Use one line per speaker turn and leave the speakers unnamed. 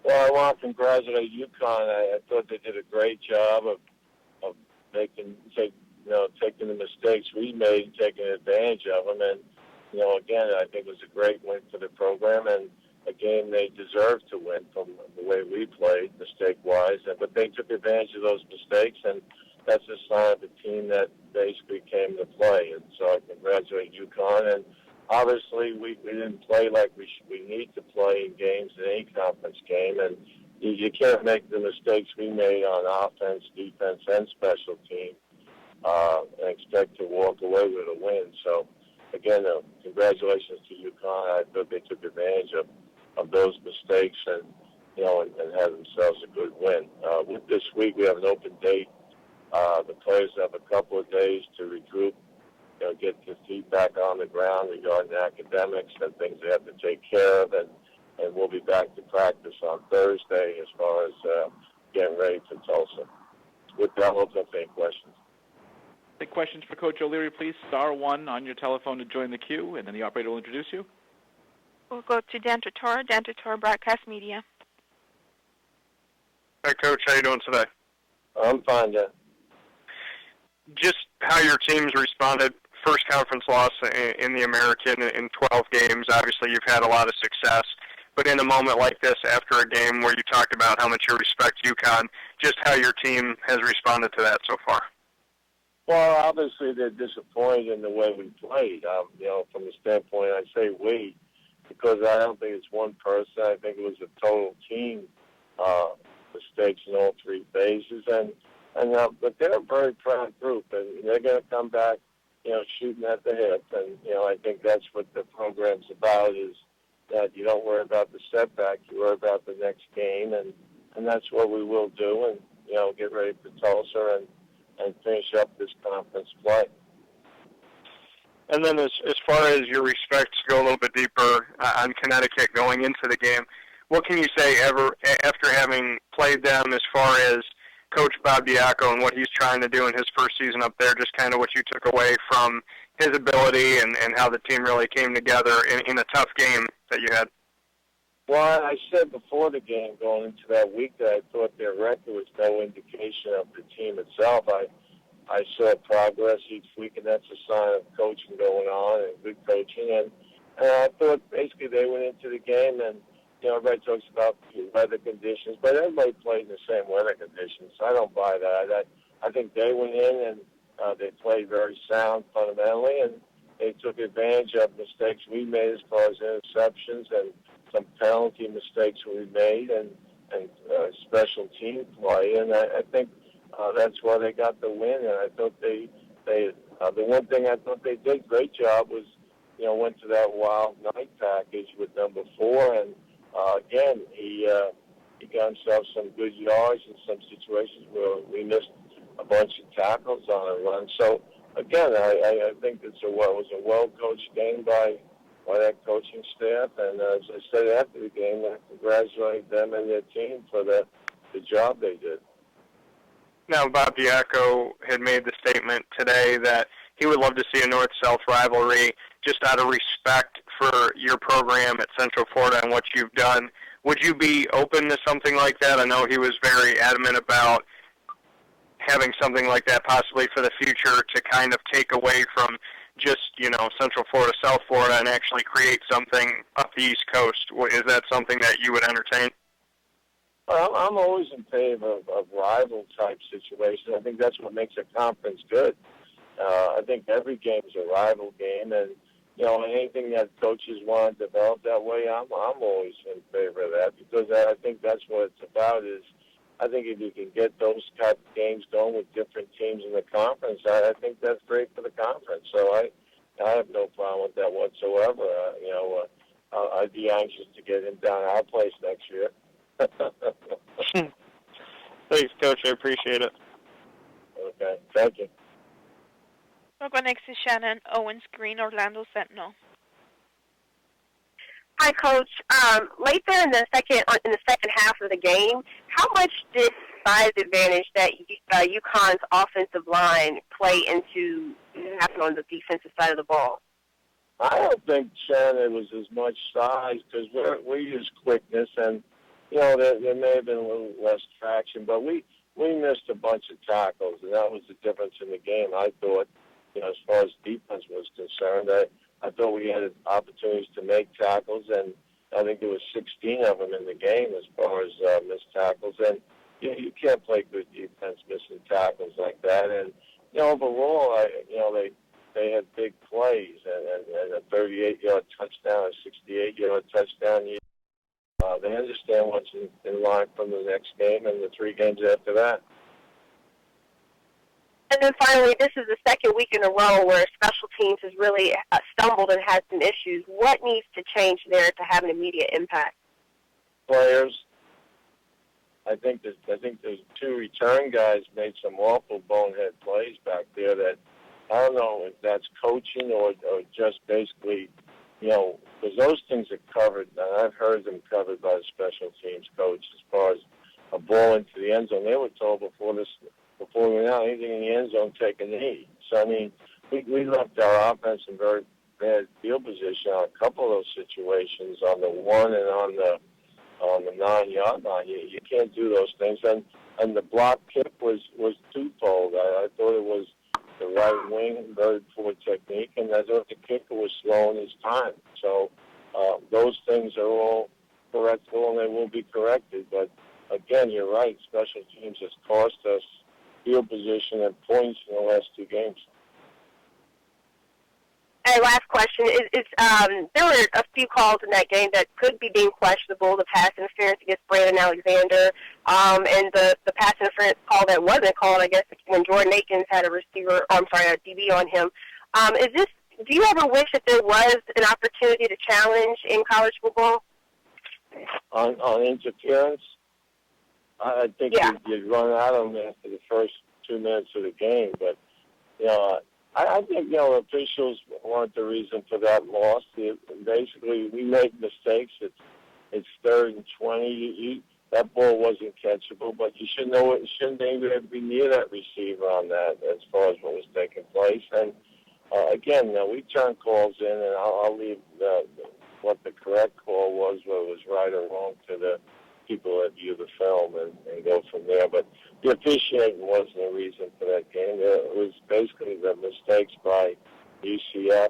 Well, I want to congratulate UConn. I thought they did a great job of taking the mistakes we made and taking advantage of them. And, again, I think it was a great win for the program and a game they deserved to win from the way we played, mistake-wise. But they took advantage of those mistakes, and that's a sign of a team that basically came to play. And so I congratulate UConn. And obviously, we didn't play like we need to play in games, in any conference game. And you can't make the mistakes we made on offense, defense, and special teams and expect to walk away with a win. So, again, congratulations to UConn. I thought they took advantage of those mistakes and had themselves a good win. With this week, we have an open date. The players have a couple of days to regroup, get their feet back on the ground regarding academics and things they have to take care of, and we'll be back to practice on Thursday as far as getting ready for Tulsa. With that, I'll open up any questions.
Any questions for Coach O'Leary, please? *1 on your telephone to join the queue, and then the operator will introduce you.
We'll go to Dan Tortora, Broadcast Media.
Hi, Coach. How you doing today?
I'm fine, Dan.
Just how your team's responded. First conference loss in the American in 12 games. Obviously, you've had a lot of success. But in a moment like this, after a game where you talked about how much you respect UConn, just how your team has responded to that so far.
Well, obviously, they're disappointed in the way we played. From the standpoint, I say we, because I don't think it's one person. I think it was a total team mistakes in all three phases. But they're a very proud group, and they're going to come back, shooting at the hip. And, I think that's what the program's about, is that you don't worry about the setback, you worry about the next game, and that's what we will do, and, get ready for Tulsa and finish up this conference play.
And then as far as your respects go a little bit deeper on Connecticut going into the game, what can you say after having played them as far as Coach Bob Diaco and what he's trying to do in his first season up there, just kind of what you took away from his ability and how the team really came together in a tough game that you had?
Well, I said before the game, going into that week, that I thought their record was no indication of the team itself. I saw progress each week, and that's a sign of coaching going on and good coaching. And I thought basically they went into the game, and everybody talks about weather conditions, but everybody played in the same weather conditions. I don't buy that. I think they went in and they played very sound fundamentally, and they took advantage of mistakes we made as far as interceptions and some penalty mistakes we made and special team play. And I think that's why they got the win. And I thought the one thing I thought they did a great job was, went to that wild night package with number 4, and again, he got himself some good yards in some situations where we missed a bunch of tackles on a run. So, again, I think it was a well-coached game by that coaching staff. And as I said after the game, I congratulate them and their team for the job they did.
Now, Bob Diaco had made the statement today that he would love to see a North-South rivalry just out of respect for your program at Central Florida and what you've done. Would you be open to something like that? I know he was very adamant about having something like that possibly for the future to kind of take away from just, Central Florida, South Florida, and actually create something up the East Coast. Is that something that you would entertain?
Well, I'm always in favor of rival-type situations. I think that's what makes a conference good. I think every game is a rival game, and anything that coaches want to develop that way, I'm always in favor of that, because I think that's what it's about. Is I think if you can get those type of games going with different teams in the conference, I think that's great for the conference. So I have no problem with that whatsoever. I'd be anxious to get him down our place next year.
Thanks, Coach. I appreciate it.
Okay, thank you.
We'll go next to Shannon Owens-Green, Orlando Sentinel.
Hi, Coach. Late there in the second half of the game, how much did size advantage that UConn's offensive line play into what happened on the defensive side of the ball?
I don't think, Shannon, it was as much size, because we use quickness, and there may have been a little less traction, but we missed a bunch of tackles, and that was the difference in the game. I thought, as far as defense was concerned, I thought we had opportunities to make tackles, and I think there was 16 of them in the game as far as missed tackles. And you can't play good defense missing tackles like that. And overall, they had big plays and a 38-yard touchdown, a 68-yard touchdown. They understand what's in line from the next game and the 3 games after that.
And then finally, this is the second week in a row where special teams has really stumbled and had some issues. What needs to change there to have an immediate impact?
Players. I think the 2 return guys made some awful bonehead plays back there that I don't know if that's coaching or just basically, because those things are covered, and I've heard them covered by the special teams coach as far as a ball into the end zone. They were told before we went out, anything in the end zone, take a knee. So, I mean, we left our offense in very bad field position on a couple of those situations, on the 1 and on the 9-yard line. You can't do those things. And the block kick was twofold. I thought it was the right wing, very poor technique, and I thought the kicker was slowing his time. So those things are all correctable, and they will be corrected. But, again, you're right. Special teams has cost us field position and points in the last 2 games.
And last question is there were a few calls in that game that could be deemed questionable, the pass interference against Brandon Alexander, and the pass interference call that wasn't called, I guess, when Jordan Akins had a DB on him. Do you ever wish that there was an opportunity to challenge in college football?
On interference? I think you'd run out of them after the first 2 minutes of the game, but, I think, officials weren't the reason for that loss. Basically, we make mistakes. It's 3rd and 20. That ball wasn't catchable, but you shouldn't even be near that receiver on that as far as what was taking place. And, again, we turn calls in, and I'll leave what the correct call was, whether it was right or wrong, to the people that view the film and go from there. But the officiating wasn't a reason for that game. It was basically the mistakes by UCF